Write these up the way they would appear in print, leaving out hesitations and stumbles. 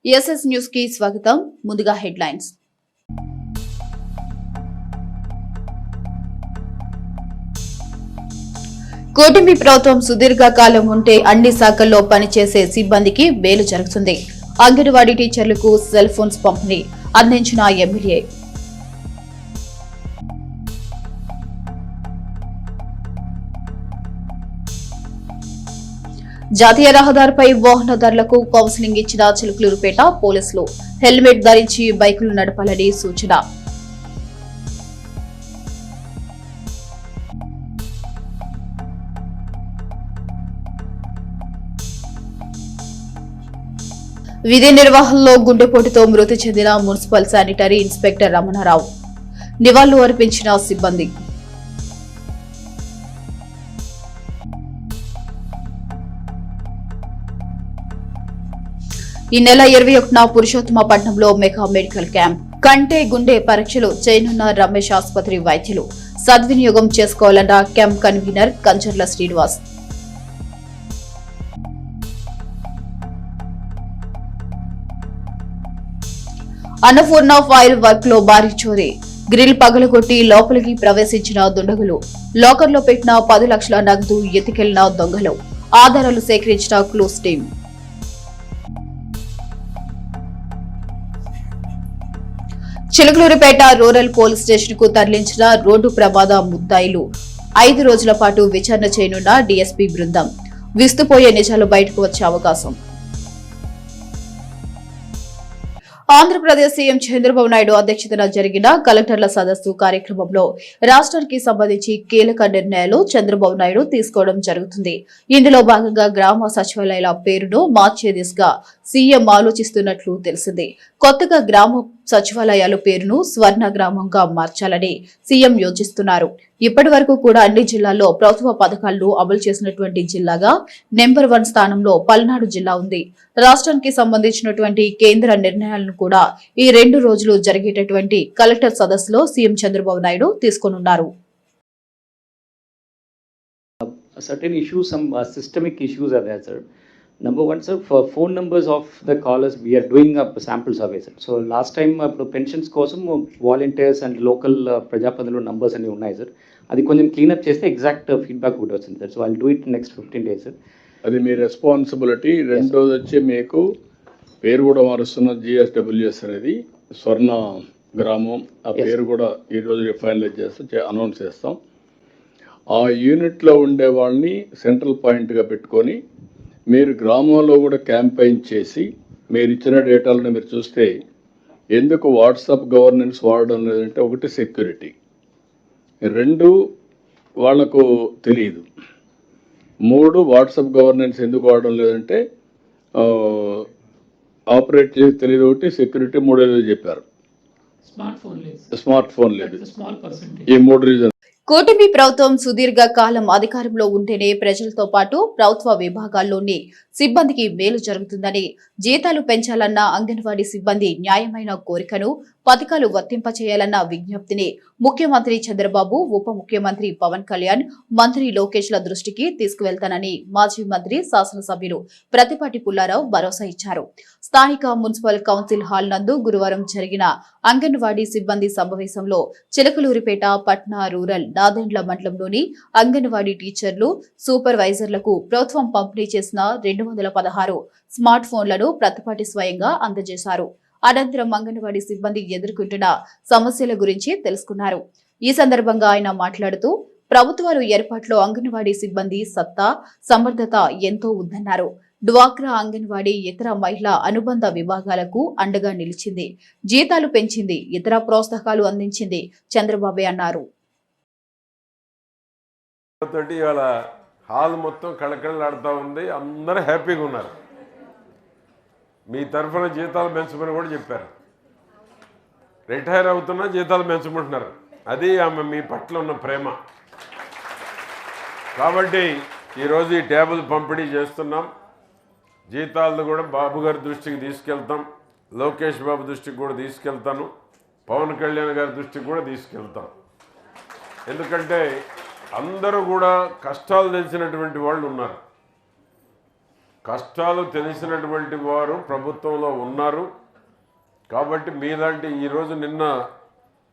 SS news కి స్వాగతం. ముందుగా హెడ్లైన్స్. కూటమి ప్రభుత్వం సుదీర్ఘకాలం ఉంటే అన్ని శాఖల్లో పనిచేసే సిబ్బందికి మేలు జరుగుతుంది. అంగన్వాడీ టీచర్లకు సెల్ ఫోన్స్ పంపిణీ అందించిన ఎమ్మెల్యే. జాతీయ రహదారిపై వాహనదారులకు కౌన్సిలింగ్ ఇచ్చిన చిలుకలూరుపేట పోలీసులు. హెల్మెట్ ధరించి బైకులు నడపాలని సూచన. విధి నిర్వహణలో గుండెపోటుతో మృతి చెందిన మున్సిపల్ శానిటరీ ఇన్స్పెక్టర్ రమణారావు. నివాళులు అర్పించిన సిబ్బంది. ఈ నెల 21న పురుషోత్తమపట్నంలో మెగా మెడికల్ క్యాంప్. కంటే గుండె పరీక్షలు చేయనున్న రమేష్ ఆసుపత్రి వైద్యులు సద్వినియోగం చేసుకోవాలన్న camp convener Kancharla Srinivas. Annapurna file work లో భారీ చోరీ. గ్రిల్ పగలగొట్టి లోపలికి ప్రవేశించిన దుండగులు. లాకర్లో పెట్టిన 10 లక్షల నగదు ఎత్తుకెళ్లిన దొంగలు. ఆధారాలు సేకరించిన clues team. Chilakaluripet rural police station కు తరలించిన రోడ్డు ప్రమాద ముద్దాయిలు 5 రోజుల పాటు విచారణ చేయనున్న డీఎస్పీ బృందం. విస్తుపోయే నిజాలు బయటకు వచ్చే అవకాశం. ఆంధ్రప్రదేశ్ సీఎం చంద్రబాబు నాయుడు అధ్యక్షతన జరిగిన కలెక్టర్ల సదస్సు కార్యక్రమంలో రాష్ట్రానికి సంబంధించి కీలక నిర్ణయాలు చంద్రబాబు నాయుడు తీసుకోవడం జరుగుతుంది. ఇందులో భాగంగా గ్రామ సచివాలయాల పేరును మార్చే దిశగా సీఎం ఆలోచిస్తున్నట్లు తెలిసింది. కొత్తగా గ్రామ సచివాలయాల పేరును స్వర్ణ గ్రామంగా మార్చాలని సీఎం యోచిస్తున్నారు. ఇప్పటి వరకు కూడా అన్ని జిల్లాల్లో ప్రభుత్వ పథకాలను అమలు చేసినటువంటి జిల్లాగా నెంబర్ 1 స్థానంలో పల్నాడు జిల్లా ఉంది. రాష్ట్రానికి సంబంధించినటువంటి కేంద్ర నిర్ణయాలను కూడా ఈ 2 రోజులు జరిగేటటువంటి కలెక్టర్ సదస్సులో సీఎం చంద్రబాబు నాయుడు తీసుకోనున్నారు. Certain issues, some systemic issues are there, sir. Number one, sir, for phone numbers of the callers, we are doing a sample survey, sir. So last time, pensions kosam volunteers and local ప్రజాప్రతినిధుల numbers అన్ని ఉన్నాయి, sir. అది కొంచెం cleanup చేస్తే exact feedback కూడా వచ్చింది, sir. So I do it next 15 days, sir. అది మీ responsibility. రెండోది వచ్చి మీకు పేరు కూడా మారుస్తున్న జిఎస్డబ్ల్యూఎస్ అనేది స్వర్ణ గ్రామం. ఆ పేరు కూడా ఈరోజు ఫైనలైజ్ చేస్తాం, అనౌన్స్ చేస్తాం. ఆ యూనిట్లో ఉండే వాళ్ళని సెంట్రల్ పాయింట్గా పెట్టుకొని మీరు గ్రామంలో కూడా క్యాంపెయిన్ చేసి మీరు ఇచ్చిన డేటాలను మీరు చూస్తే ఎందుకు వాట్సాప్ గవర్నెన్స్ వాడడం లేదంటే, ఒకటి సెక్యూరిటీ, 2 వాళ్లకు తెలియదు, 3 వాట్సాప్ గవర్నెన్స్ ఎందుకు వాడడం లేదంటే ఆపరేట్ చేసి తెలియదు, ఒకటి సెక్యూరిటీ, 3 చెప్పారు. స్మార్ట్ ఫోన్ లేదు. ఈ 3 రీజన్. కూటమి ప్రభుత్వం సుదీర్ఘ కాలం అధికారంలో ఉంటేనే ప్రజలతో పాటు ప్రభుత్వ విభాగాల్లోని సిబ్బందికి మేలు జరుగుతుందని, జీతాలు పెంచాలన్న అంగన్వాడీ సిబ్బంది న్యాయమైన కోరికను, పథకాలు వర్తింపచేయాలన్న విజ్ఞప్తిని ముఖ్యమంత్రి చంద్రబాబు, ఉప ముఖ్యమంత్రి పవన్ కళ్యాణ్, మంత్రి లోకేష్ల దృష్టికి తీసుకువెళ్తానని మాజీ మంత్రి శాసనసభ్యులు ప్రతిపాటి పుల్లారావు భరోసా ఇచ్చారు. స్థానిక మున్సిపల్ కౌన్సిల్ హాల్ నందు గురువారం జరిగిన అంగన్వాడీ సిబ్బంది సమావేశంలో చిలకలూరిపేట పట్న రూరల్ నాదెండ్ల మండలంలోని అంగన్వాడీ టీచర్లు, సూపర్వైజర్లకు ప్రభుత్వం పంపిణీ చేసిన 216 స్మార్ట్ ఫోన్లను ప్రతిపాటి స్వయంగా అందజేశారు. అనంతరం అంగన్వాడీ సిబ్బంది ఎదుర్కొంటున్న సమస్యల గురించి తెలుసుకున్నారు. ఈ సందర్భంగా ఆయన మాట్లాడుతూ, ప్రభుత్వాలు ఏర్పాట్లో అంగన్వాడీ సిబ్బంది సత్తా, సమర్థత ఎంతో ఉందన్నారు. డ్వాక్రా అంగన్వాడీ ఇతర మహిళా అనుబంధ విభాగాలకు అండగా నిలిచింది, జీతాలు పెంచింది, ఇతర ప్రోత్సాహకాలు అందించింది చంద్రబాబు అన్నారు. హాల్ మొత్తం కళకళలాడుతూ ఉంది, అందరూ హ్యాపీగా ఉన్నారు. మీ తరఫున జీతాలు పెంచమని కూడా చెప్పారు. రిటైర్ అవుతున్నా జీతాలు పెంచమంటున్నారు. అది ఆమె మీ పట్ల ఉన్న ప్రేమ. కాబట్టి ఈరోజు ఈ టేబుల్ పంపిణీ చేస్తున్నాం. జీతాలను కూడా బాబు గారి దృష్టికి తీసుకెళ్తాం, లోకేష్ బాబు దృష్టికి కూడా తీసుకెళ్తాను, పవన్ కళ్యాణ్ గారి దృష్టికి కూడా తీసుకెళ్తాం. ఎందుకంటే అందరూ కూడా కష్టాలు తెలిసినటువంటి వాళ్ళు ఉన్నారు. కష్టాలు తెలిసినటువంటి వారు ప్రభుత్వంలో ఉన్నారు. కాబట్టి మీలాంటి ఈరోజు నిన్న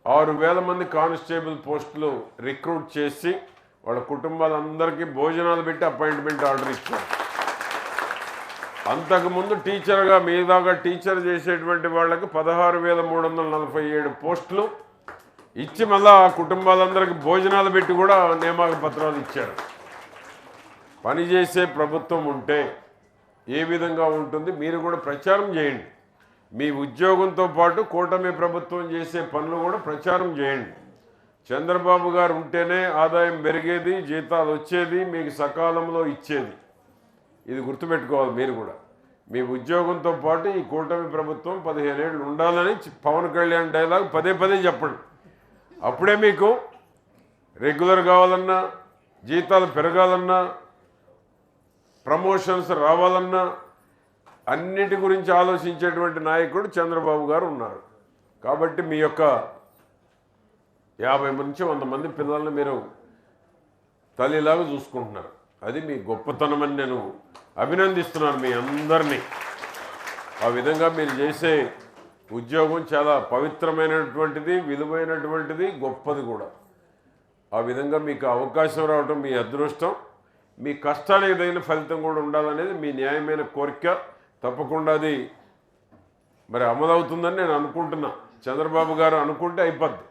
6,000 మంది కానిస్టేబుల్ పోస్టులు రిక్రూట్ చేసి వాళ్ళ కుటుంబాలందరికీ భోజనాలు పెట్టి అపాయింట్మెంట్ ఆర్డర్ ఇచ్చారు. అంతకుముందు టీచర్గా మీదాగా టీచర్ చేసేటువంటి వాళ్ళకి 16,347 పోస్టులు ఇచ్చి మళ్ళా ఆ కుటుంబాలందరికీ భోజనాలు పెట్టి కూడా నియామక పత్రాలు ఇచ్చారు. పనిచేసే ప్రభుత్వం ఉంటే ఏ విధంగా ఉంటుంది మీరు కూడా ప్రచారం చేయండి. మీ ఉద్యోగంతో పాటు కూటమి ప్రభుత్వం చేసే పనులు కూడా ప్రచారం చేయండి. చంద్రబాబు గారు ఉంటేనే ఆదాయం పెరిగేది, జీతాలు వచ్చేది, మీకు సకాలంలో ఇచ్చేది. ఇది గుర్తుపెట్టుకోవాలి. మీరు కూడా మీ ఉద్యోగంతో పాటు ఈ కూటమి ప్రభుత్వం 15 ఏళ్ళు ఉండాలని పవన్ కళ్యాణ్ డైలాగ్ పదే చెప్పండి. అప్పుడే మీకు రెగ్యులర్ కావాలన్నా, జీతాలు పెరగాలన్నా, ప్రమోషన్స్ రావాలన్నా అన్నిటి గురించి ఆలోచించేటువంటి నాయకుడు చంద్రబాబు గారు ఉన్నారు. కాబట్టి మీ యొక్క 50 నుంచి 100 మంది పిల్లల్ని మీరు తల్లిలాగా చూసుకుంటున్నారు. అది మీ గొప్పతనమని నేను అభినందిస్తున్నాను మీ అందరినీ. ఆ విధంగా మీరు చేసే ఉద్యోగం చాలా పవిత్రమైనటువంటిది, విలువైనటువంటిది, గొప్పది కూడా. ఆ విధంగా మీకు అవకాశం రావడం మీ అదృష్టం. మీ కష్టానికి తగిన ఫలితం కూడా ఉండాలనేది మీ న్యాయమైన కోరిక. తప్పకుండా అది మరి అమలవుతుందని నేను అనుకుంటున్నా. చంద్రబాబు గారు అనుకుంటే అయిపోద్ది.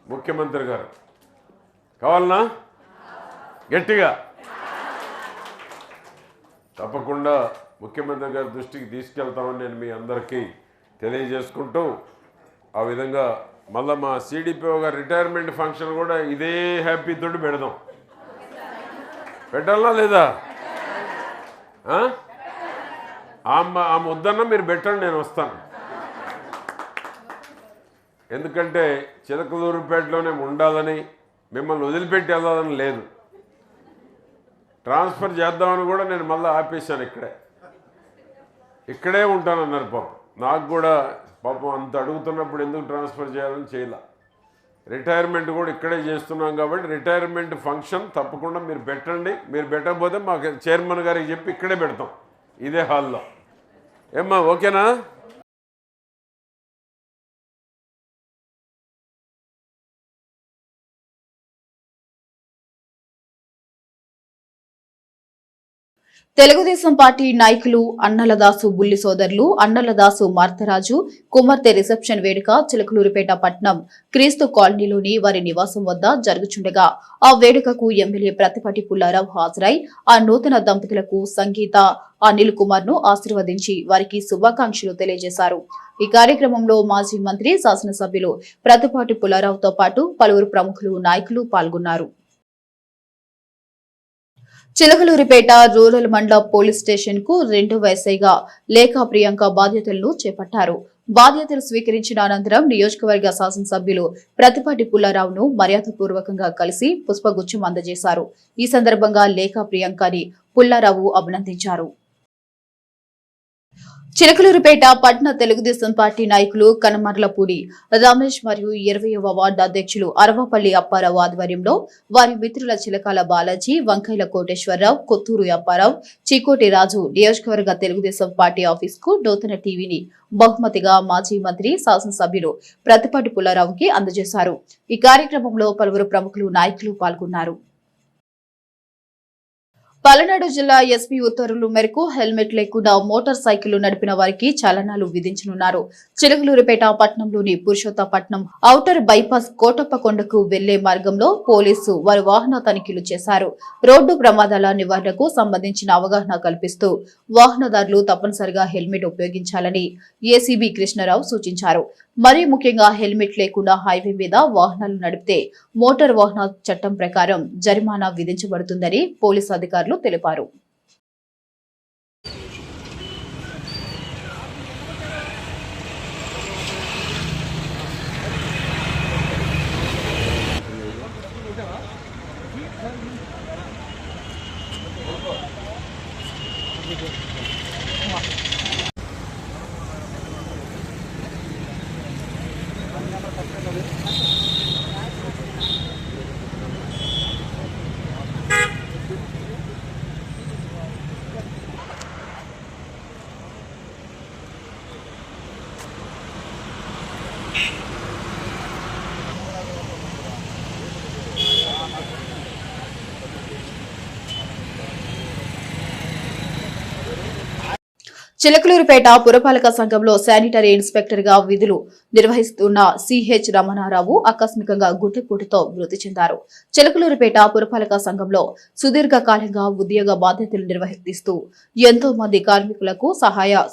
ముఖ్యమంత్రి గారు కావాలనా? గట్టిగా తప్పకుండా ముఖ్యమంత్రి గారి దృష్టికి తీసుకెళ్తామని నేను మీ అందరికీ తెలియజేసుకుంటూ, ఆ విధంగా మళ్ళీ మా సిడిపిఓ గారి రిటైర్మెంట్ ఫంక్షన్ కూడా ఇదే హ్యాపీతోటి పెడదాం. పెట్టాలా లేదా? ఆ ముద్దన్న మీరు పెట్టండి, నేను వస్తాను. ఎందుకంటే చిలకలూరుపేటలోనే ఉండాలని, మిమ్మల్ని వదిలిపెట్టి వెళ్ళాలని లేదు. ట్రాన్స్ఫర్ చేద్దామని కూడా నేను మళ్ళీ ఆపేశాను. ఇక్కడే ఉంటానన్నారు. పాపం నాకు కూడా అంత అడుగుతున్నప్పుడు ఎందుకు ట్రాన్స్ఫర్ చేయాలని చేయలే. రిటైర్మెంట్ కూడా ఇక్కడే చేస్తున్నాం కాబట్టి రిటైర్మెంట్ ఫంక్షన్ తప్పకుండా మీరు పెట్టండి. మీరు పెట్టకపోతే మాకు చైర్మన్ గారికి చెప్పి ఇక్కడే పెడతాం, ఇదే హాల్లో. ఏమ్మా, ఓకేనా? తెలుగుదేశం పార్టీ నాయకులు అన్నలదాసు బుల్లి సోదరులు అన్నలదాసు మార్తరాజు కుమార్తె రిసెప్షన్ వేడుక చిలకలూరిపేట పట్నం క్రీస్తు కాలనీలోని వారి నివాసం వద్ద జరుగుచుండగా ఆ వేడుకకు ఎమ్మెల్యే ప్రతిపాటి పుల్లారావు హాజరై ఆ నూతన దంపతులకు సంగీత అనిల్ కుమార్ ను ఆశీర్వదించి వారికి శుభాకాంక్షలు తెలియజేశారు. ఈ కార్యక్రమంలో మాజీ మంత్రి, శాసనసభ్యులు ప్రతిపాటి పుల్లారావుతో పాటు పలువురు ప్రముఖులు, నాయకులు పాల్గొన్నారు. చిలకలూరిపేట రూరల్ మండల పోలీస్ స్టేషన్ కు 2వ ఎస్ఐగా లేఖా ప్రియాంక బాధ్యతలను చేపట్టారు. బాధ్యతలు స్వీకరించిన అనంతరం నియోజకవర్గ శాసనసభ్యులు ప్రతిపాటి పుల్లారావును మర్యాదపూర్వకంగా కలిసి పుష్పగుచ్చం అందజేశారు. ఈ సందర్భంగా లేఖా ప్రియాంకని పుల్లారావు అభినందించారు. చిలకలూరిపేట పట్న తెలుగుదేశం పార్టీ నాయకులు కనమర్లపూడి రమేష్ మరియు 20వ వార్డు అధ్యక్షులు అరవపల్లి అప్పారావు ఆధ్వర్యంలో వారి మిత్రుల చిలకాల బాలాజీ, వంకైల కోటేశ్వరరావు, కొత్తూరు అప్పారావు, చీకోటి రాజు నియోజకవర్గ తెలుగుదేశం పార్టీ ఆఫీస్ కు నూతన టీవీని బహుమతిగా మాజీ మంత్రి, శాసనసభ్యులు ప్రతిపాటి పుల్లారావుకి అందజేశారు. ఈ కార్యక్రమంలో పలువురు ప్రముఖులు, నాయకులు పాల్గొన్నారు. పల్నాడు జిల్లా ఎస్పీ ఉత్తర్వుల మేరకు హెల్మెట్ లేకుండా మోటార్ సైకిల్ నడిపిన వారికి చలనాలు విధించనున్నారు. చిలకలూరిపేట పట్టణంలోని పురుషోత్తపట్నం ఔటర్ బైపాస్ కోటప్పకొండకు వెళ్లే మార్గంలో పోలీసు వారి వాహన తనిఖీలు చేశారు. రోడ్డు ప్రమాదాల నివారణకు సంబంధించిన అవగాహన కల్పిస్తూ వాహనదారులు తప్పనిసరిగా హెల్మెట్ ఉపయోగించాలని ఏసీబీ కృష్ణారావు సూచించారు. మరీ ముఖ్యంగా హెల్మెట్ లేకుండా హైవే మీద వాహనాలు నడిపితే మోటార్ వాహన చట్టం ప్రకారం జరిమానా విధించబడుతుందని పోలీసు అధికారులు తెలిపారు. చిలకలూరుపేట పురపాలక సంఘంలో శానిటరీ ఇన్స్పెక్టర్ గా విధులు నిర్వహిస్తున్న సిహెచ్ రమణారావు ఆకస్మికంగా గుండెపోటుతో మృతి చెందారు. చిలకలూరుపేట పురపాలక సంఘంలో సుదీర్ఘకాలంగా ఉద్యోగ బాధ్యతలు నిర్వహిస్తూ ఎంతో మంది కార్మికులకు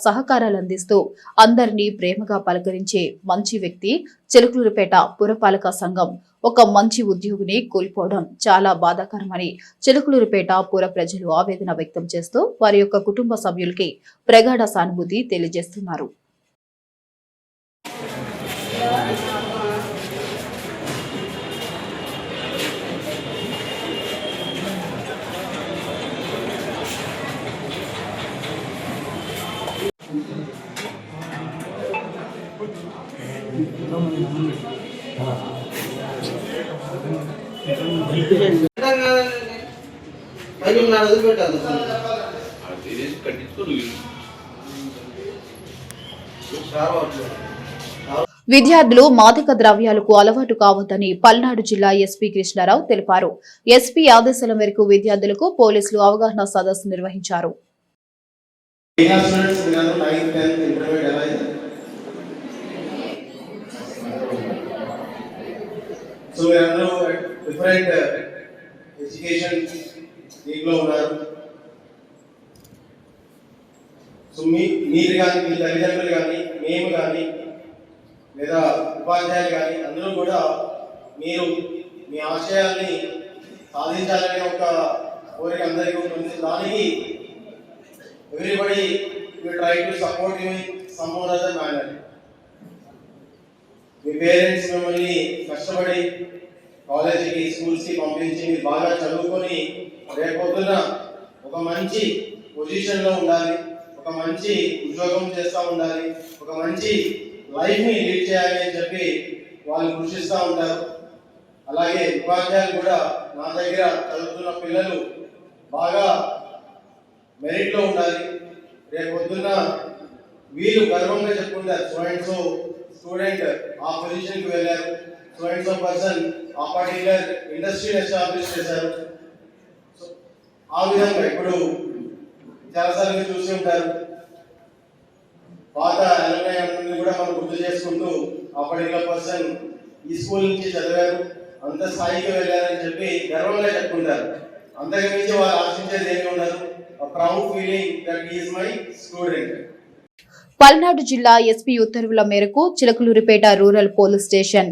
సహకారాలు అందిస్తూ అందరినీ ప్రేమగా పలకరించే మంచి వ్యక్తి. చిలకలూరుపేట పురపాలక సంఘం ఒక మంచి ఉద్యోగిని కోల్పోవడం చాలా బాధాకరమని చిలకలూరుపేట పుర ప్రజలు ఆవేదన వ్యక్తం చేస్తూ వారి యొక్క కుటుంబ సభ్యులకి ప్రగాఢ సానుభూతి తెలియజేస్తున్నారు. విద్యార్థులు మాదక ద్రవ్యాలకు అలవాటు కావద్దని పల్నాడు జిల్లా ఎస్పీ కృష్ణారావు తెలిపారు. ఎస్పీ ఆదేశాల మేరకు విద్యార్థులకు పోలీసులు అవగాహన సదస్సు నిర్వహించారు. So we have different education దీంట్లో ఉన్నారు. సో మీరు కానీ మీ తల్లిదండ్రులు కానీ మేము కానీ లేదా ఉపాధ్యాయులు కానీ అందరూ కూడా మీరు మీ ఆశయాల్ని సాధించాలనే ఒక కోరిక అందరికీ ఉంటుంది. దానికి everybody will try to support you in some or other manner. మీ పేరెంట్స్ మిమ్మల్ని కష్టపడి కాలేజీకి స్కూల్స్కి పంపించి మీరు బాగా చదువుకొని రేపొద్దున ఒక మంచి పొజిషన్లో ఉండాలి, ఒక మంచి ఉద్యోగం చేస్తూ ఉండాలి, ఒక మంచి లైఫ్ని లీడ్ చేయాలి అని చెప్పి వాళ్ళు కృషిస్తూ ఉంటారు. అలాగే ఉపాధ్యాయులు కూడా నా దగ్గర చదువుతున్న పిల్లలు బాగా మెరిట్లో ఉండాలి, రేపొద్దున వీళ్ళు గర్వంగా చెప్పుకుంటారు సో అండ్ సో స్టూడెంట్ ఆ పొజిషన్కి వెళ్ళారు, సో అండ్ సో పర్సన్ ఆ పర్టికులర్ ఇండస్ట్రీని ఎస్టాబ్లిష్ చేశారు. సో ఆ విధంగా ఇప్పుడు చాలాసార్లు చూసి ఉంటారు పాత అలమ్ని కూడా మనం గుర్తు చేసుకుంటూ ఆ పర్టికులర్ పర్సన్ ఈ స్కూల్ నుంచి చదివారు, అంత స్థాయికి వెళ్ళారని చెప్పి గర్వంగా చెప్పుకుంటారు. అంతకు మించి వారు ఆశించేది ఏమి ఉండదు. Proud feeling that he is my student. Palnadu జిల్లా ఎస్పీ ఉత్తర్వుల మేరకు Chilakaluripet rural police station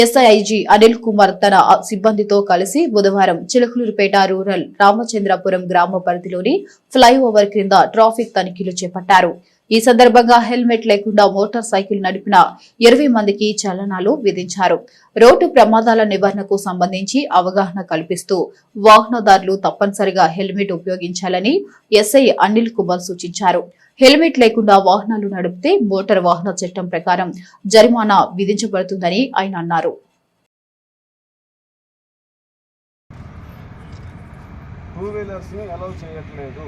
SIG Anil Kumar తన సిబ్బందితో కలిసి బుధవారం చిలకలూరిపేట రూరల్ రామచంద్రపురం గ్రామ పరిధిలోని ఫ్లైఓవర్ క్రింద ట్రాఫిక్ తనిఖీలు చేపట్టారు. ఈ సందర్భంగా హెల్మెట్ లేకుండా మోటార్ సైకిల్ నడిపిన 20 మందికి చలనాలు విధించారు. రోడ్డు ప్రమాదాల నివారణకు సంబంధించి అవగాహన కల్పిస్తూ వాహనదారులు తప్పనిసరిగా హెల్మెట్ ఉపయోగించాలని ఎస్ఐ అనిల్ కుమార్ సూచించారు. హెల్మెట్ లేకుండా వాహనాలు నడిపితే మోటార్ వాహన చట్టం ప్రకారం జరిమానా విధించబడుతుందని ఆయన అన్నారు. టూ వీలర్స్ ని అలౌ చేయట్లేదు.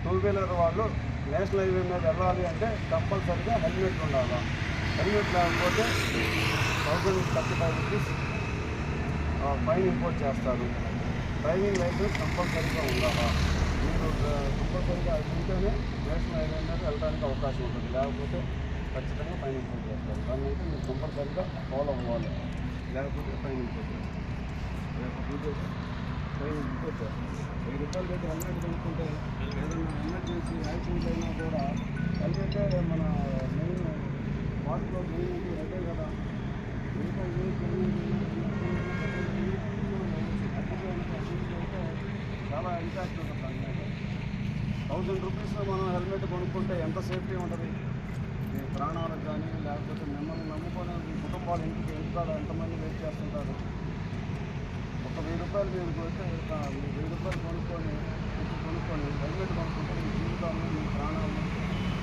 టూ వీలర్ వాళ్ళు నేషనల్ హైవే మీద వెళ్ళాలి అంటే కంపల్సరీగా హెల్మెట్ ఉండాలి. హెల్మెట్ లేకపోతే 1035 రూపీస్ ఫైన్ ఇంపోజ్ చేస్తారు. డ్రైవింగ్ లైసెన్స్ కంపల్సరీగా ఉండాలా. మీరు కంపల్సరీగా అది ఉంటేనే నేషనల్ హైవే మీద వెళ్ళడానికి అవకాశం ఉంటుంది, లేకపోతే ఖచ్చితంగా ఫైన్ ఇంపోజ్ చేస్తారు. దాన్ని అయితే మీరు కంపల్సరీగా ఫాలో అవ్వాలి, లేకపోతే ఫైన్ ఇంపోజ్ చేస్తారు. ఫైన్ ఇంపోజ్ చేస్తారు. 1000 రూపాయలు పెట్టి హెల్మెట్ కొనుక్కుంటే ఏదైనా ఎమర్జెన్సీ యాక్సిడెంట్ అయినా కూడా హెల్మెటే మన మెయిన్ వాటిలో మెయిన్ అదే కదా. ఇంకా చాలా ఇంపాక్ట్ ఉంటుంది. 1000 రూపీస్లో మనం హెల్మెట్ కొనుక్కుంటే ఎంత సేఫ్టీ ఉంటుంది మీ ప్రాణాలకు కానీ, లేకపోతే మిమ్మల్ని నమ్ముకొని మీ కుటుంబాలు ఇంటికాడ ఎంతమంది వెయిట్ చేస్తుంటారు. ఒక 1000 రూపాయలు మీరు కొడితే 1000 రూపాయలు కొనుక్కొని హెల్మెట్ కొనుక్కుంటే మీ జీవితాన్ని, మీ ప్రాణాలను,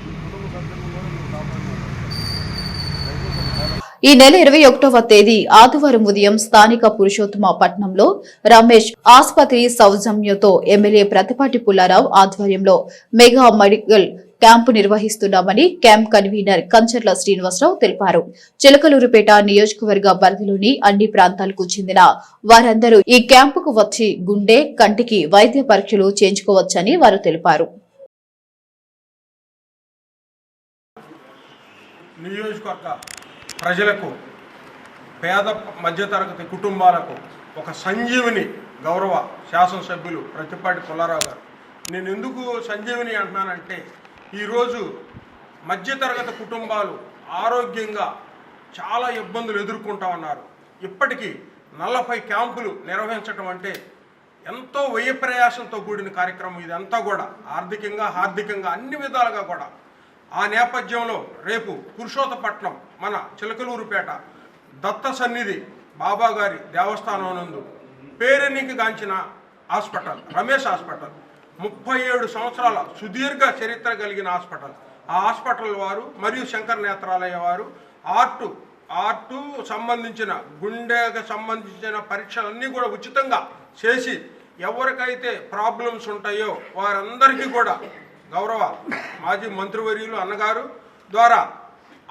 మీ కుటుంబ సభ్యులను కూడా మీరు కాపాడుతున్నారు. ఈ నెల 21వ తేదీ ఆదివారం ఉదయం స్థానిక పురుషోత్తమ పట్నంలో రమేష్ ఆసుపత్రి సౌజన్యంతో ఎమ్మెల్యే ప్రతిపాటి పుల్లారావు ఆధ్వర్యంలో మెగా మెడికల్ క్యాంపు నిర్వహిస్తున్నామని క్యాంప్ కన్వీనర్ కంచర్ల శ్రీనివాసరావు తెలిపారు. చిలకలూరుపేట నియోజకవర్గ పరిధిలోని అన్ని ప్రాంతాలకు చెందిన వారందరూ ఈ క్యాంపుకు వచ్చి గుండె, కంటికి వైద్య పరీక్షలు చేయించుకోవచ్చని వారు తెలిపారు. నియోజకవర్గ ప్రజలకు, పేద మధ్యతరగతి కుటుంబాలకు ఒక సంజీవిని గౌరవ శాసనసభ్యులు ప్రతిపాటి పుల్లారావు గారు. నేను ఎందుకు సంజీవిని అంటున్నానంటే, ఈరోజు మధ్యతరగతి కుటుంబాలు ఆరోగ్యంగా చాలా ఇబ్బందులు ఎదుర్కొంటా ఉన్నారు. ఇప్పటికీ 40 క్యాంపులు నిర్వహించడం అంటే ఎంతో వ్యయ ప్రయాసంతో కూడిన కార్యక్రమం. ఇదంతా కూడా హార్దికంగా అన్ని విధాలుగా కూడా. ఆ నేపథ్యంలో రేపు పురుషోత్తపట్నం మన చిలకలూరుపేట దత్త సన్నిధి బాబా గారి దేవస్థానం నందు పేరెన్నికగాంచిన హాస్పిటల్ రమేష్ హాస్పిటల్, 37 సంవత్సరాల సుదీర్ఘ చరిత్ర కలిగిన హాస్పిటల్. ఆ హాస్పిటల్ వారు మరియు శంకర్ నేత్రాలయ వారు ఆర్టు సంబంధించిన గుండెకు సంబంధించిన పరీక్షలన్నీ కూడా ఉచితంగా చేసి ఎవరికైతే ప్రాబ్లమ్స్ ఉంటాయో వారందరికీ కూడా గౌరవ మాజీ మంత్రివర్యులు అన్నగారు ద్వారా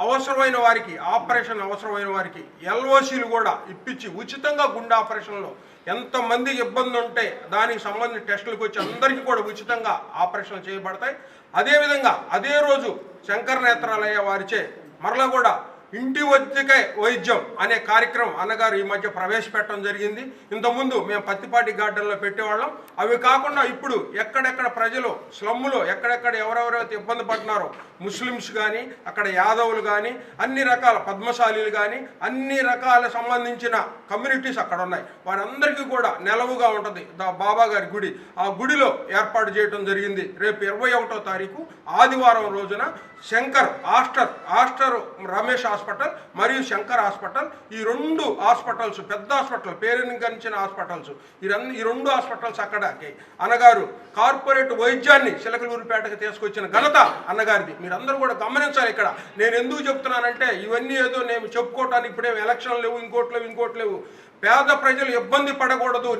అవసరమైన వారికి, ఆపరేషన్ అవసరమైన వారికి ఎల్ఓసీలు కూడా ఇప్పించి ఉచితంగా గుండె ఆపరేషన్లో ఎంతమందికి ఇబ్బంది ఉంటే దానికి సంబంధించిన టెస్టులకు వచ్చి అందరికీ కూడా ఉచితంగా ఆపరేషన్లు చేయబడతాయి. అదేవిధంగా అదే రోజు శంకర్ నేత్రాలయ వారిచే మరలా కూడా ఇంటి వద్దకే వైద్యం అనే కార్యక్రమం అన్నగారు ఈ మధ్య ప్రవేశపెట్టడం జరిగింది. ఇంతకుముందు మేము పత్తిపాటి గార్డెన్లో పెట్టేవాళ్ళం. అవి కాకుండా ఇప్పుడు ఎక్కడెక్కడ ప్రజలు స్లమ్ములో ఎక్కడెక్కడ ఎవరెవరైతే ఇబ్బంది పడుతున్నారో, ముస్లిమ్స్ కానీ, అక్కడ యాదవులు కానీ, అన్ని రకాల పద్మశాలీలు కానీ, అన్ని రకాల సంబంధించిన కమ్యూనిటీస్ అక్కడ ఉన్నాయి. వారందరికీ కూడా నెలవుగా ఉంటుంది బాబా గారి గుడి. ఆ గుడిలో ఏర్పాటు చేయడం జరిగింది. రేపు 21వ తారీఖు ఆదివారం రోజున శంకర్ ఆస్టర్ రమేష్ హాస్పిటల్ మరియు శంకర్ హాస్పిటల్, ఈ 2 హాస్పిటల్స్ పెద్ద హాస్పిటల్, పేరునించిన హాస్పిటల్స్, ఈ 2 హాస్పిటల్స్ అక్కడికి అన్నగారు కార్పొరేట్ వైద్యాన్ని చిలకలూరుపేటకు తీసుకొచ్చిన ఘనత అన్నగారిది. మీరందరూ కూడా గమనించాలి. ఇక్కడ నేను ఎందుకు చెప్తున్నానంటే, ఇవన్నీ ఏదో నేను చెప్పుకోవటానికి ఇప్పుడేం ఎలక్షన్ లేవు, ఇంకోటి లేవు. పేద ప్రజలు ఇబ్బంది పడకూడదు.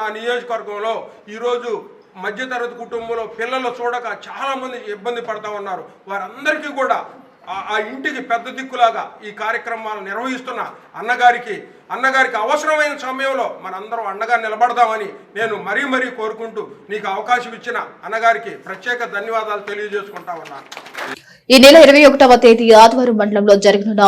నా నియోజకవర్గంలో ఈరోజు మధ్యతరగతి కుటుంబంలో పిల్లలు చూడక చాలామంది ఇబ్బంది పడతా ఉన్నారు. వారందరికీ కూడా ఆ ఇంటికి పెద్ద దిక్కులాగా ఈ కార్యక్రమాలు నిర్వహిస్తున్న అన్నగారికి అవసరమైన సమయంలో మనందరం అండగా నిలబడదామని నేను మరీ కోరుకుంటూ నీకు అవకాశం ఇచ్చిన అన్నగారికి ప్రత్యేక ధన్యవాదాలు తెలియజేసుకుంటా ఉన్నాను. ఈ నెల 21వ తేదీ ఆదివారం మండలంలో జరగనున్న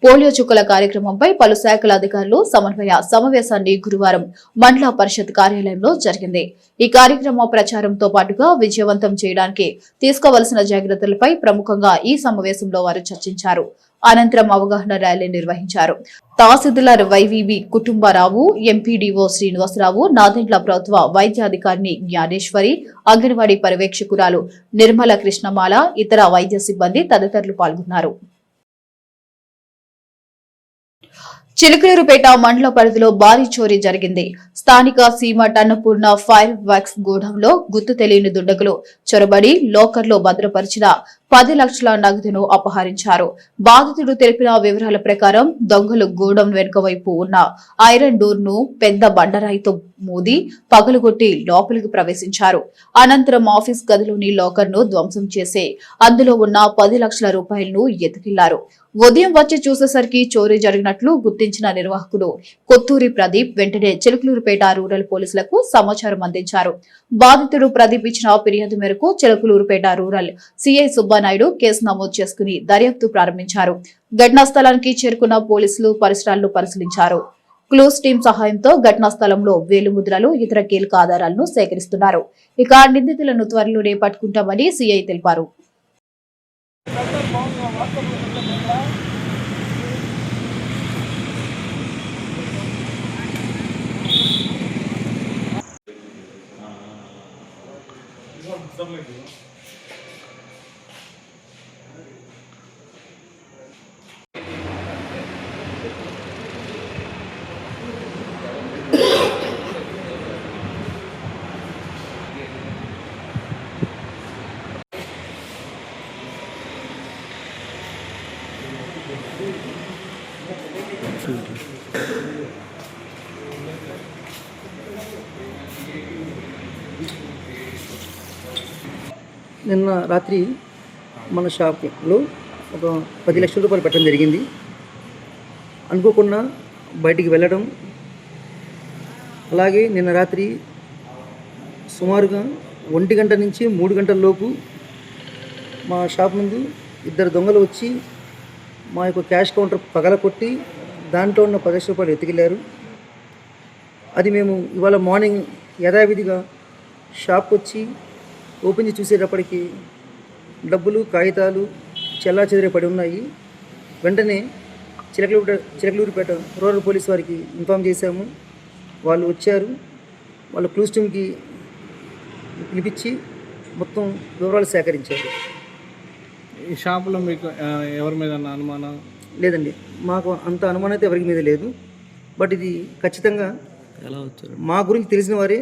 పోలియో చుక్కల కార్యక్రమంపై పలు శాఖల అధికారులు సమన్వయ సమావేశాన్ని గురువారం మండల పరిషత్ కార్యాలయంలో జరిగింది. ఈ కార్యక్రమ ప్రచారంతో పాటుగా విజయవంతం చేయడానికి తీసుకోవలసిన జాగ్రత్తలపై ప్రముఖంగా ఈ సమావేశంలో వారు చర్చించారు. అనంతరం అవగాహన ర్యాలీ నిర్వహించారు. తహసీల్దార్ వైవీబీ కుటుంబరావు, ఎంపీడీఓ శ్రీనివాసరావు, నాదెండ్ల ప్రభుత్వ వైద్యాధికారిని జ్ఞానేశ్వరి, అంగన్వాడీ పర్యవేక్షకురాలు నిర్మల కృష్ణమాల, ఇతర వైద్య సిబ్బంది తదితరులు పాల్గొన్నారు. చిలకలూరుపేట మండల పరిధిలో భారీ చోరీ జరిగింది. స్థానిక సీమ టన్నపూర్ణ ఫైర్ వర్క్స్ గోడౌన్లో గుర్తు తెలియని దుండగులు చొరబడి లోకర్లో భద్రపరిచిన 10 లక్షల నగదును అపహరించారు. బాధితుడు తెలిపిన వివరాల ప్రకారం దొంగలు గోడౌన్ వెనుక వైపు ఉన్న ఐరన్ డోర్ ను పెద్ద బండరాయితో మోది పగలుగొట్టి లోపలికి ప్రవేశించారు. అనంతరం ఆఫీస్ గదిలోని లాకర్ ను ధ్వంసం చేసి అందులో ఉన్న 10 లక్షల రూపాయలను ఎత్తుకెళ్లారు. ఉదయం వచ్చి చూసేసరికి చోరీ జరిగినట్లు గుర్తించిన నిర్వాహకుడు కొత్తూరి ప్రదీప్ వెంటనే చిలకలూరుపేట రూరల్ పోలీసులకు సమాచారం అందించారు. బాధితుడు ప్రదీప్ ఇచ్చిన ఫిర్యాదు మేరకు Chilakaluripet rural CI Subba Naidu case నమోదు చేసుకుని దర్యాప్తు ప్రారంభించారు. ఘటనా స్థలానికి చేరుకున్న పోలీసులు పరిసరాలను పరిశీలించారు. క్లూస్ టీం సహాయంతో ఘటనా స్థలంలో వేలుముద్రలు, ఇతర కీలక ఆధారాలను సేకరిస్తున్నారు. ఇక నిందితులను త్వరలోనే పట్టుకుంటామని సిఐ తెలిపారు. నిన్న రాత్రి మన షాప్లో ఒక 10 లక్షల రూపాయలు పెట్టడం జరిగింది. అనుకోకుండా బయటికి వెళ్ళడం, అలాగే నిన్న రాత్రి సుమారుగా 1 గంట నుంచి 3 గంటల లోపు మా షాప్ ముందు 2 దొంగలు వచ్చి మా యొక్క క్యాష్ కౌంటర్ పగలకొట్టి దాంట్లో ఉన్న 10 లక్షల రూపాయలు ఎత్తుకెళ్ళారు. అది మేము ఇవాళ మార్నింగ్ యథావిధిగా షాప్కి వచ్చి ఓపెన్ చేసి చూసేటప్పటికి డబ్బులు కాగితాలు చెల్లాచెదిరే పడి ఉన్నాయి. వెంటనే చిలకలూరిపేట రూరల్ పోలీస్ వారికి ఇన్ఫామ్ చేశాము. వాళ్ళు వచ్చారు. వాళ్ళు క్లూస్ టీమ్కి పిలిపించి మొత్తం వివరాలు సేకరించారు. ఈ షాపులో మీకు ఎవరి మీద అనుమానం లేదండి, మాకు అంత అనుమానం అయితే ఎవరి మీద లేదు. బట్ ఇది ఖచ్చితంగా ఎలా వచ్చారు మా గురించి తెలిసిన వారే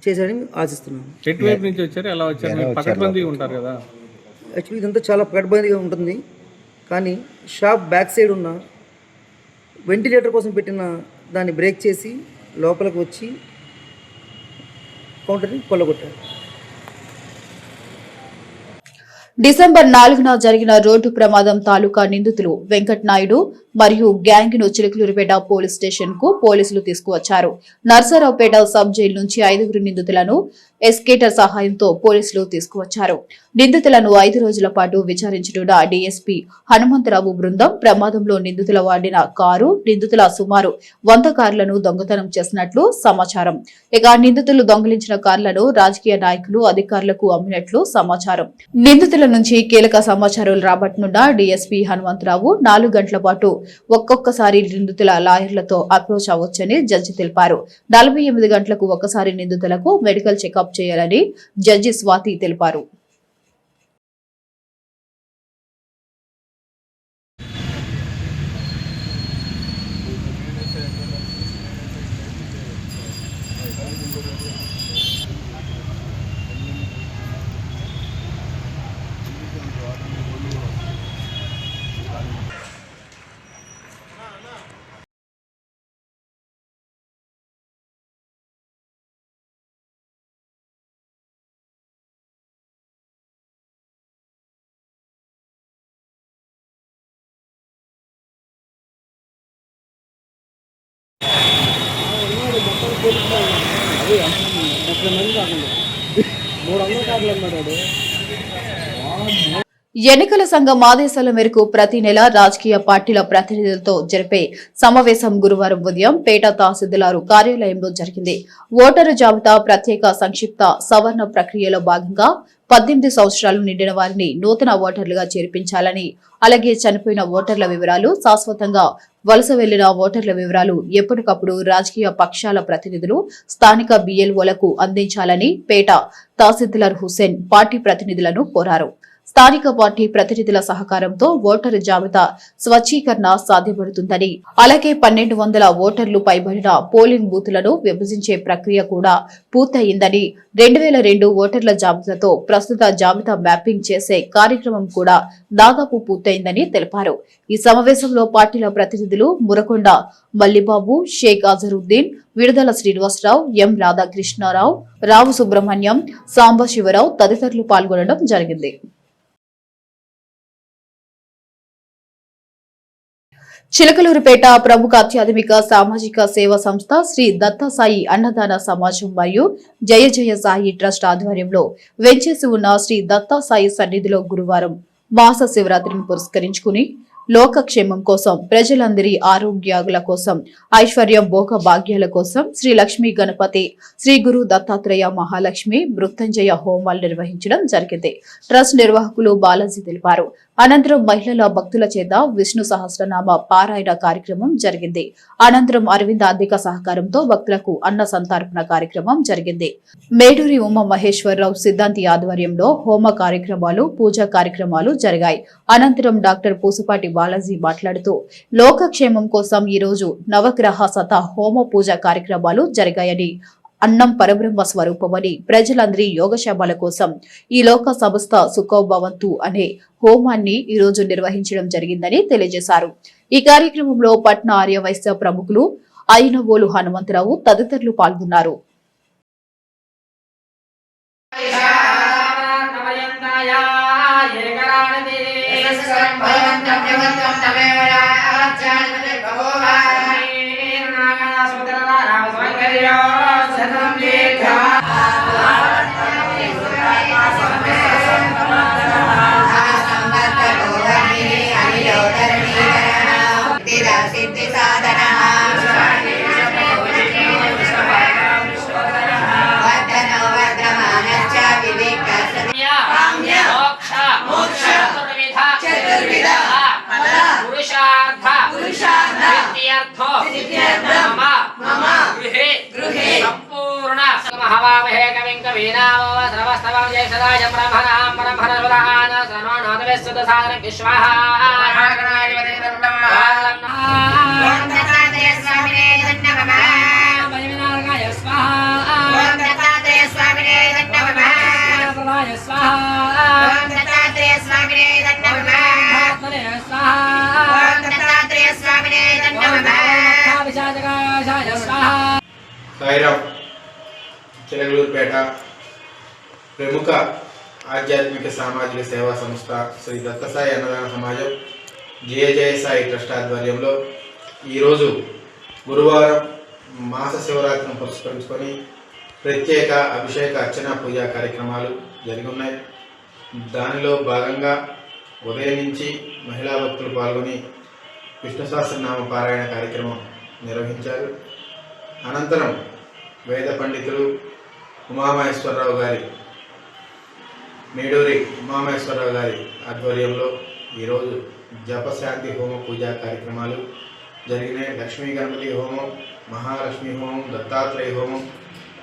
చేశారని ఆశిస్తున్నాను. ఎటువైపు నుంచి వచ్చారు, ఎలా వచ్చారు? పకడ్బందీగా ఉంటారు కదా. యాక్చువల్లీ ఇదంతా చాలా పకడ్బందీగా ఉంటుంది. కానీ షాప్ బ్యాక్ సైడ్ ఉన్న వెంటిలేటర్ కోసం పెట్టిన దాన్ని బ్రేక్ చేసి లోపలికి వచ్చి కౌంటర్ని కొల్లగొట్టారు. డిసెంబర్ 4న జరిగిన రోడ్డు ప్రమాదం తాలూకా నిందితులు వెంకట్ నాయుడు మరియు గ్యాంగ్ ను చిలకలూరిపేట పోలీస్ స్టేషన్ కు పోలీసులు తీసుకువచ్చారు. నర్సరావుపేట సబ్ జైలు నుంచి 5 నిందితులను ఎస్కేటర్ సహాయంతో పోలీసులు తీసుకువచ్చారు. నిందితులను 5 రోజుల పాటు విచారించనున్న డీఎస్పీ హనుమంతరావు బృందం ప్రమాదంలో నిందితుల వాడిన కారు, నిందితుల సుమారు 100 కార్లను దొంగతనం చేసినట్లు సమాచారం. ఇక నిందితులు దొంగిలించిన కార్లను రాజకీయ నాయకులు, అధికారులకు అమ్మినట్లు సమాచారం. నిందితుల నుంచి కీలక సమాచారం రాబట్టనున్న డీఎస్పీ హనుమంతరావు 4 గంటల పాటు ఒక్కొక్కసారి నిందితుల లాయర్లతో అప్రోచ్ అవ్వొచ్చని జడ్జి తెలిపారు. 48 గంటలకు ఒకసారి నిందితులకు మెడికల్ చెకప్ చేయాలని జడ్జి స్వాతి తెలిపారు. ఎన్నికల సంఘం ఆదేశాల మేరకు ప్రతి నెల రాజకీయ పార్టీల ప్రతినిధులతో జరిపే సమావేశం గురువారం ఉదయం పేట తహసీల్దారు కార్యాలయంలో జరిగింది. ఓటరు జాబితా ప్రత్యేక సంక్షిప్త సవరణ ప్రక్రియలో భాగంగా 18 సంవత్సరాలు నిండిన వారిని నూతన ఓటర్లుగా చేర్పించాలని, అలాగే చనిపోయిన ఓటర్ల వివరాలు, శాశ్వతంగా వలస వెళ్లిన ఓటర్ల వివరాలు ఎప్పటికప్పుడు రాజకీయ పక్షాల ప్రతినిధులు, స్థానిక బిఎల్ఓలకు అందించాలని పేట తహసీల్దార్ హుస్సేన్ పార్టీ ప్రతినిధులను కోరారు. స్థానిక పార్టీ ప్రతినిధుల సహకారంతో ఓటరు జాబితా స్వచ్ఛీకరణ సాధ్యపడుతుందని, అలాగే 1200 ఓటర్లు పైబడిన పోలింగ్ బూతులను విభజించే ప్రక్రియ కూడా పూర్తయిందని, 2002 ఓటర్ల జాబితాతో ప్రస్తుత జాబితా మ్యాపింగ్ చేసే కార్యక్రమం కూడా దాదాపు పూర్తయిందని తెలిపారు. ఈ సమావేశంలో పార్టీల ప్రతినిధులు మురకొండ మల్లిబాబు, షేక్ అజరుద్దీన్, విడుదల శ్రీనివాసరావు, ఎం రాధాకృష్ణారావు, రావు సుబ్రహ్మణ్యం, సాంబశివరావు తదితరులు పాల్గొనడం జరిగింది. చిలకలూరుపేట ప్రముఖ అత్యాధునిక సామాజిక సేవా సంస్థ శ్రీ దత్తాసాయి అన్నదాన సమాజం మరియు జయ జయ సాయి ట్రస్ట్ ఆధ్వర్యంలో వెంచేసి ఉన్న శ్రీ దత్తాసాయి సన్నిధిలో గురువారం మాస శివరాత్రిని పురస్కరించుకుని లోకక్షేమం కోసం, ప్రజలందరి ఆరోగ్యాల కోసం, ఐశ్వర్యం భోగ భాగ్యాల కోసం శ్రీ లక్ష్మీ గణపతి, శ్రీ గురు దత్తాత్రేయ మహాలక్ష్మి మృత్యుంజయ హోమాలు నిర్వహించడం జరిగింది. ట్రస్ట్ నిర్వాహకులు బాలాజీ తెలిపారు. అనంతరం మహిళల భక్తుల చేత విష్ణు సహస్రనామ పారాయణ కార్యక్రమం జరిగింది. అనంతరం అరవింద్ ఆర్థిక సహకారంతో భక్తులకు అన్న సంతర్పణ కార్యక్రమం జరిగింది. మేడూరి ఉమా మహేశ్వరరావు సిద్ధాంతి ఆధ్వర్యంలో హోమ కార్యక్రమాలు, పూజా కార్యక్రమాలు జరిగాయి. అనంతరం డాక్టర్ పూసపాటి బాలాజీ మాట్లాడుతూ లోకక్షేమం కోసం ఈ రోజు నవగ్రహ శత హోమ పూజ కార్యక్రమాలు జరిగాయని, అన్నం పరబ్రహ్మ స్వరూపమని, ప్రజలందరి యోగక్షేమాల కోసం ఈ లోక సంస్థ సుఖోభవంతు అనే హోమాన్ని ఈ రోజు నిర్వహించడం జరిగిందని తెలియజేశారు. ఈ కార్యక్రమంలో పట్న ఆర్యవైశ్య ప్రముఖులు అయినవోలు హనుమంతరావు తదితరులు పాల్గొన్నారు. సిద్ధి సాధన వర్ధనో వర్ధమానశ్చ వివేక మోక్ష చతుర్విధ పురుషార్థ మమ గృహే సంపూర్ణ మహావామహే కవిం కవీనామో సర్వస్తవం జయసదాయ బ్రహ్మణాం బ్రహ్మణసురాన సర్వనాథవేశ్వత సాధన విశ్వాహ సాయిరాం చిలగలూరుపేట ప్రముఖ ఆధ్యాత్మిక సామాజిక సేవా సంస్థ శ్రీ దత్తసాయి అన్నదాన సమాజం జయ సాయి ట్రస్ట్ ఆధ్వర్యంలో ఈరోజు గురువారం మాస శివరాత్రిని పురస్కరించుకొని ప్రత్యేక అభిషేక అర్చన పూజా కార్యక్రమాలు జరిగి ఉన్నాయి. దానిలో భాగంగా ఉదయం నుంచి మహిళా భక్తులు పాల్గొని విష్ణు సహస్రనామ పారాయణ కార్యక్రమం నిర్వహించారు. అనంతరం వేద పండితులు ఉమామహేశ్వరరావు గారి మేడూరి ఉమామహేశ్వరరావు గారి ఆధ్వర్యంలో ఈరోజు జపశాంతి హోమ పూజా కార్యక్రమాలు జరిగినాయి. లక్ష్మీ గణపతి హోమం, మహాలక్ష్మి హోమం, దత్తాత్రేయ హోమం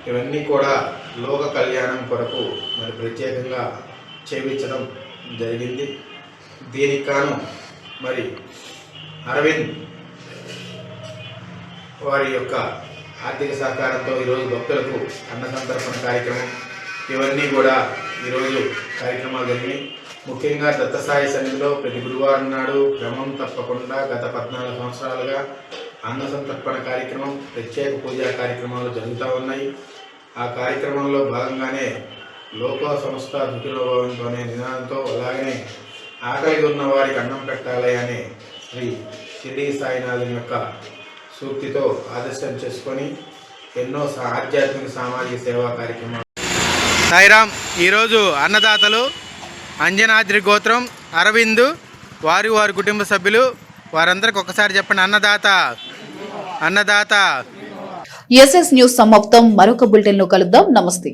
ఇవన్నీ కూడా లోక కళ్యాణం కొరకు మరి ప్రత్యేకంగా చేయించడం జరిగింది. దీనికి కాను మరి అరవింద్ వారి యొక్క ఆర్థిక సహకారంతో ఈరోజు భక్తులకు అన్న సంతర్పణ కార్యక్రమం ఇవన్నీ కూడా ఈరోజు కార్యక్రమాలు జరిగినాయి. ముఖ్యంగా దత్తసాయి సన్నిధిలో ప్రతి గురువారం నాడు క్రమం తప్పకుండా గత 14 సంవత్సరాలుగా అన్న సంతర్పణ కార్యక్రమం, ప్రత్యేక పూజా కార్యక్రమాలు జరుగుతూ ఉన్నాయి. ఆ కార్యక్రమంలో భాగంగానే లోకో సంస్థ దుఃఖినోభవంతో అనే నినాదంతో, అలాగనే ఆకలిగా ఉన్న వారికి అన్నం పెట్టాలి అనే శ్రీ షిరిడి సాయినాథుని యొక్క సూక్తితో ఆదర్శం చేసుకొని ఎన్నో ఆధ్యాత్మిక సామాజిక సేవా కార్యక్రమాలు. సాయిరాం ఈరోజు అన్నదాతలు అంజనాద్రి గోత్రం అరవింద్ వారి కుటుంబ సభ్యులు వారందరికి ఒకసారి చెప్పండి. అన్నదాత. ఎస్ఎస్ న్యూస్ సమాప్తం. మరొక బులెటిన్ లో కలుద్దాం. నమస్తే.